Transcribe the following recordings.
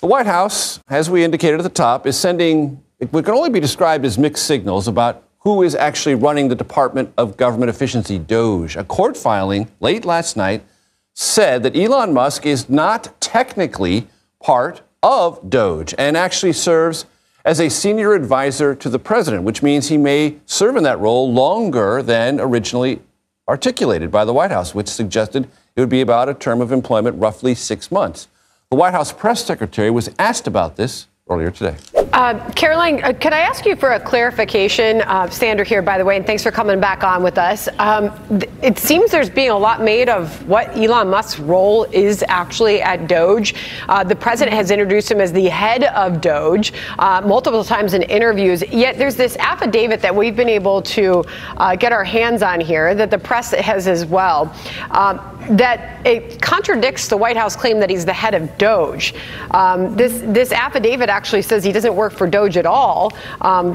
The White House, as we indicated at the top, is sending what can only be described as mixed signals about who is actually running the Department of Government Efficiency, DOGE. A court filing late last night said that Elon Musk is not technically part of DOGE and actually serves as a senior advisor to the president, which means he may serve in that role longer than originally articulated by the White House, which suggested it would be about a term of employment roughly 6 months. The White House press secretary was asked about this earlier today. Caroline, can I ask you for a clarification? Sandra here, by the way, and thanks for coming back on with us. It seems there's being a lot made of what Elon Musk's role is actually at DOGE. The president has introduced him as the head of DOGE multiple times in interviews, yet there's this affidavit that we've been able to get our hands on here that the press has as well, that it contradicts the White House claim that he's the head of DOGE. This affidavit actually says he doesn't work for DOGE at all.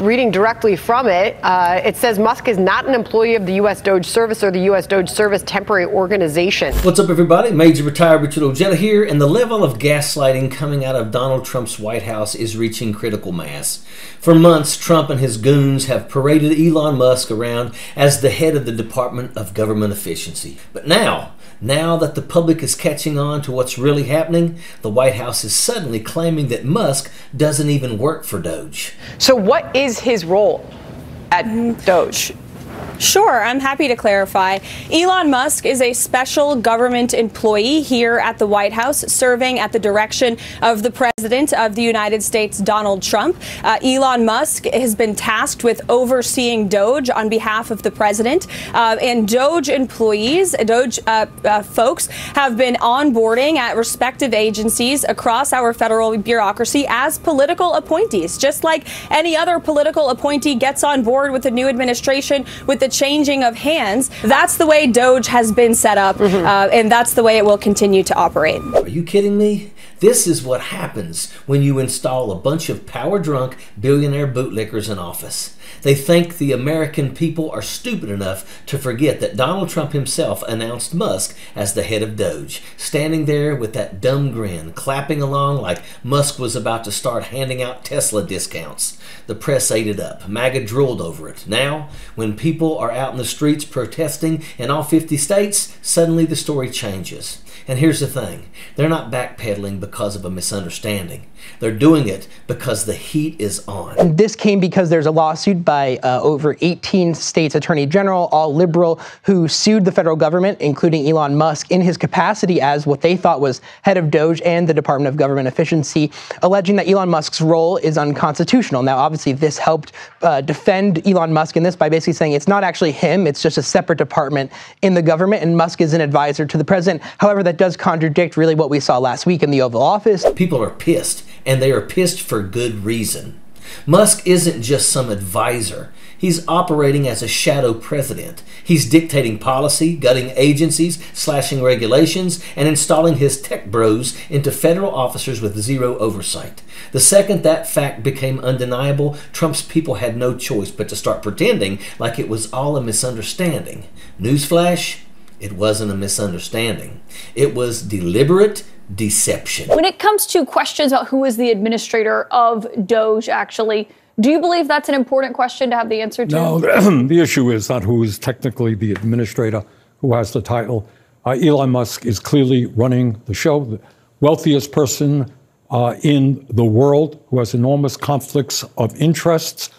Reading directly from it, it says Musk is not an employee of the U.S. DOGE Service or the U.S. DOGE Service Temporary Organization. What's up, everybody? Major Retired Richard Ojeda here, and the level of gaslighting coming out of Donald Trump's White House is reaching critical mass. For months, Trump and his goons have paraded Elon Musk around as the head of the Department of Government Efficiency. But now that the public is catching on to what's really happening, the White House is suddenly claiming that Musk doesn't even work for DOGE. So what is his role at DOGE? Sure, I'm happy to clarify. Elon Musk is a special government employee here at the White House, serving at the direction of the President of the United States, Donald Trump. Elon Musk has been tasked with overseeing DOGE on behalf of the President. And DOGE employees, DOGE folks, have been onboarding at respective agencies across our federal bureaucracy as political appointees, just like any other political appointee gets on board with the new administration with the changing of hands. That's the way DOGE has been set up, and that's the way it will continue to operate. Are you kidding me? This is what happens when you install a bunch of power-drunk billionaire bootlickers in office. They think the American people are stupid enough to forget that Donald Trump himself announced Musk as the head of DOGE, standing there with that dumb grin, clapping along like Musk was about to start handing out Tesla discounts. The press ate it up. MAGA drooled over it. Now, when people are out in the streets protesting in all 50 states, suddenly the story changes. And here's the thing. They're not backpedaling because of a misunderstanding. They're doing it because the heat is on. This came because there's a lawsuit by over 18 states' attorney general, all liberal, who sued the federal government, including Elon Musk, in his capacity as what they thought was head of DOGE and the Department of Government Efficiency, alleging that Elon Musk's role is unconstitutional. Now, obviously, this helped defend Elon Musk in this by basically saying it's not actually him, it's just a separate department in the government, and Musk is an advisor to the president. However, that does contradict really what we saw last week in the Oval Office. People are pissed, and they are pissed for good reason. Musk isn't just some advisor. He's operating as a shadow president. He's dictating policy, gutting agencies, slashing regulations, and installing his tech bros into federal officers with zero oversight. The second that fact became undeniable, Trump's people had no choice but to start pretending like it was all a misunderstanding. Newsflash, it wasn't a misunderstanding. It was deliberate deception. When it comes to questions about who is the administrator of DOGE, actually, do you believe that's an important question to have the answer to? No, the issue is not who is technically the administrator, who has the title. Elon Musk is clearly running the show, the wealthiest person in the world, who has enormous conflicts of interests,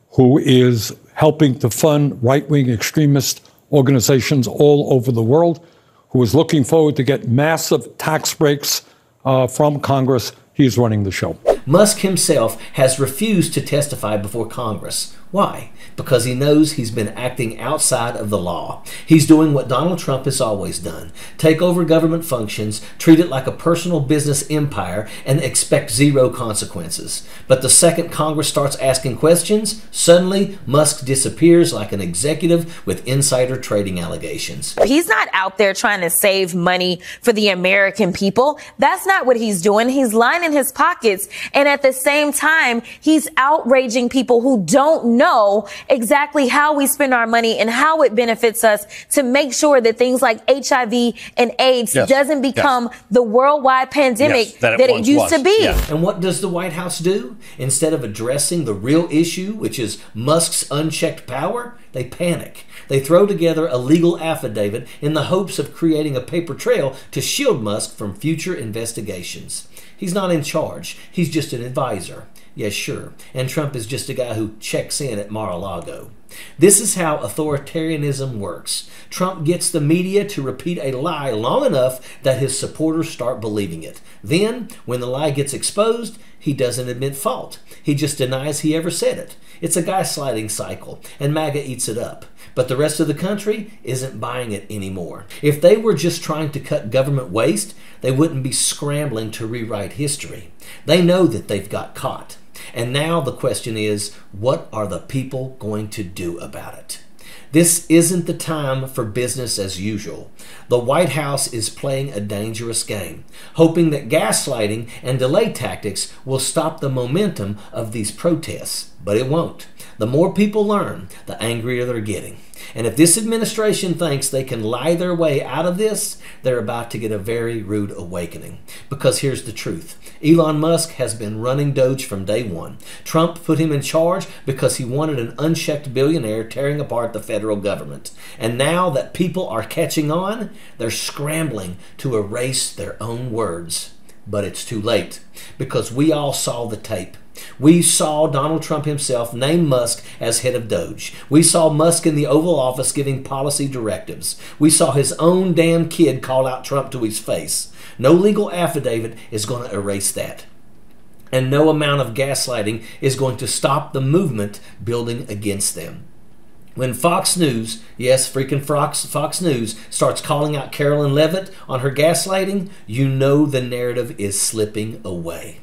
who is helping to fund right-wing extremist organizations all over the world, who is looking forward to get massive tax breaks from Congress. He's running the show. Musk himself has refused to testify before Congress. Why? Because he knows he's been acting outside of the law. He's doing what Donald Trump has always done. Take over government functions, treat it like a personal business empire, and expect zero consequences. But the second Congress starts asking questions, suddenly Musk disappears like an executive with insider trading allegations. He's not out there trying to save money for the American people. That's not what he's doing. He's lining his pockets, and at the same time, he's outraging people who don't know know exactly how we spend our money and how it benefits us to make sure that things like HIV and AIDS doesn't become the worldwide pandemic that it used to be. And what does the White House do? Instead of addressing the real issue, which is Musk's unchecked power, they panic. They throw together a legal affidavit in the hopes of creating a paper trail to shield Musk from future investigations. He's not in charge. He's just an advisor. Yes, sure. And Trump is just a guy who checks in at Mar-a-Lago. This is how authoritarianism works. Trump gets the media to repeat a lie long enough that his supporters start believing it. Then, when the lie gets exposed, he doesn't admit fault. He just denies he ever said it. It's a gaslighting cycle, and MAGA eats it up. But the rest of the country isn't buying it anymore. If they were just trying to cut government waste, they wouldn't be scrambling to rewrite history. They know that they've got caught. And now the question is, what are the people going to do about it? This isn't the time for business as usual. The White House is playing a dangerous game, hoping that gaslighting and delay tactics will stop the momentum of these protests, but it won't. The more people learn, the angrier they're getting. And if this administration thinks they can lie their way out of this, they're about to get a very rude awakening. Because here's the truth. Elon Musk has been running DOGE from day one. Trump put him in charge because he wanted an unchecked billionaire tearing apart the federal government. And now that people are catching on, they're scrambling to erase their own words. But it's too late, because we all saw the tape. We saw Donald Trump himself name Musk as head of DOGE. We saw Musk in the Oval Office giving policy directives. We saw his own damn kid call out Trump to his face. No legal affidavit is going to erase that. And no amount of gaslighting is going to stop the movement building against them. When Fox News, yes, freaking Fox News, starts calling out Carolyn Leavitt on her gaslighting, you know the narrative is slipping away.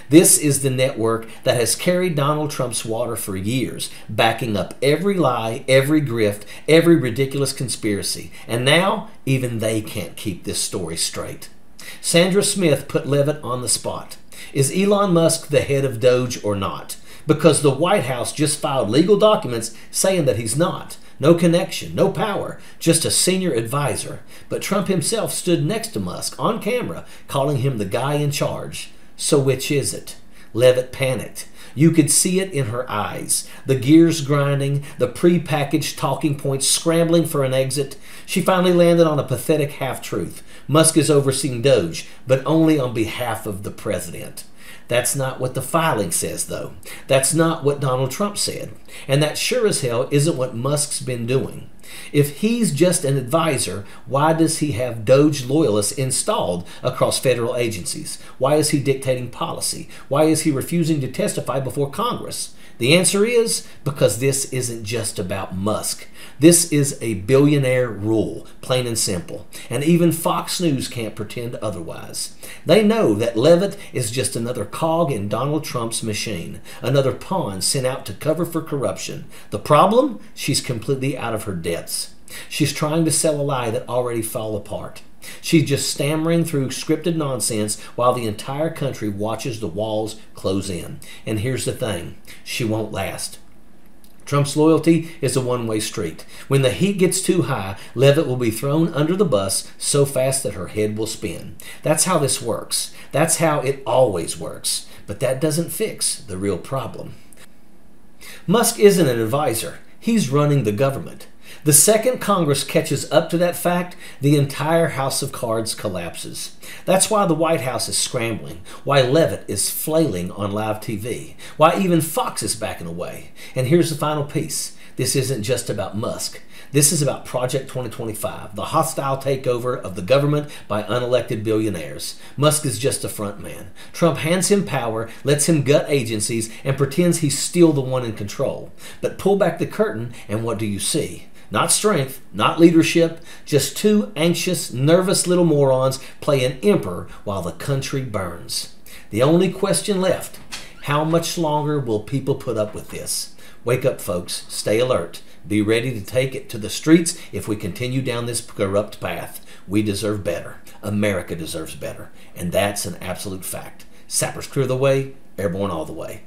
This is the network that has carried Donald Trump's water for years, backing up every lie, every grift, every ridiculous conspiracy. And now, even they can't keep this story straight. Sandra Smith put Leavitt on the spot. Is Elon Musk the head of DOGE or not? Because the White House just filed legal documents saying that he's not. No connection, no power, just a senior advisor. But Trump himself stood next to Musk on camera, calling him the guy in charge. So which is it? Leavitt panicked. You could see it in her eyes. The gears grinding, the pre-packaged talking points scrambling for an exit. She finally landed on a pathetic half-truth. Musk is overseeing DOGE, but only on behalf of the president. That's not what the filing says, though. That's not what Donald Trump said. And that sure as hell isn't what Musk's been doing. If he's just an advisor, why does he have DOGE loyalists installed across federal agencies? Why is he dictating policy? Why is he refusing to testify before Congress? The answer is because this isn't just about Musk. This is a billionaire rule, plain and simple. And even Fox News can't pretend otherwise. They know that Leavitt is just another cog in Donald Trump's machine, another pawn sent out to cover for corruption. The problem? She's completely out of her depths. She's trying to sell a lie that already fell apart. She's just stammering through scripted nonsense while the entire country watches the walls close in. And here's the thing, she won't last. Trump's loyalty is a one-way street. When the heat gets too high, Leavitt will be thrown under the bus so fast that her head will spin. That's how this works. That's how it always works. But that doesn't fix the real problem. Musk isn't an advisor. He's running the government. The second Congress catches up to that fact, the entire house of cards collapses. That's why the White House is scrambling, why Leavitt is flailing on live TV, why even Fox is backing away. And here's the final piece. This isn't just about Musk. This is about Project 2025, the hostile takeover of the government by unelected billionaires. Musk is just a front man. Trump hands him power, lets him gut agencies, and pretends he's still the one in control. But pull back the curtain, and what do you see? Not strength, not leadership, just two anxious, nervous little morons playing emperor while the country burns. The only question left, how much longer will people put up with this? Wake up, folks. Stay alert. Be ready to take it to the streets if we continue down this corrupt path. We deserve better. America deserves better. And that's an absolute fact. Sappers clear the way, airborne all the way.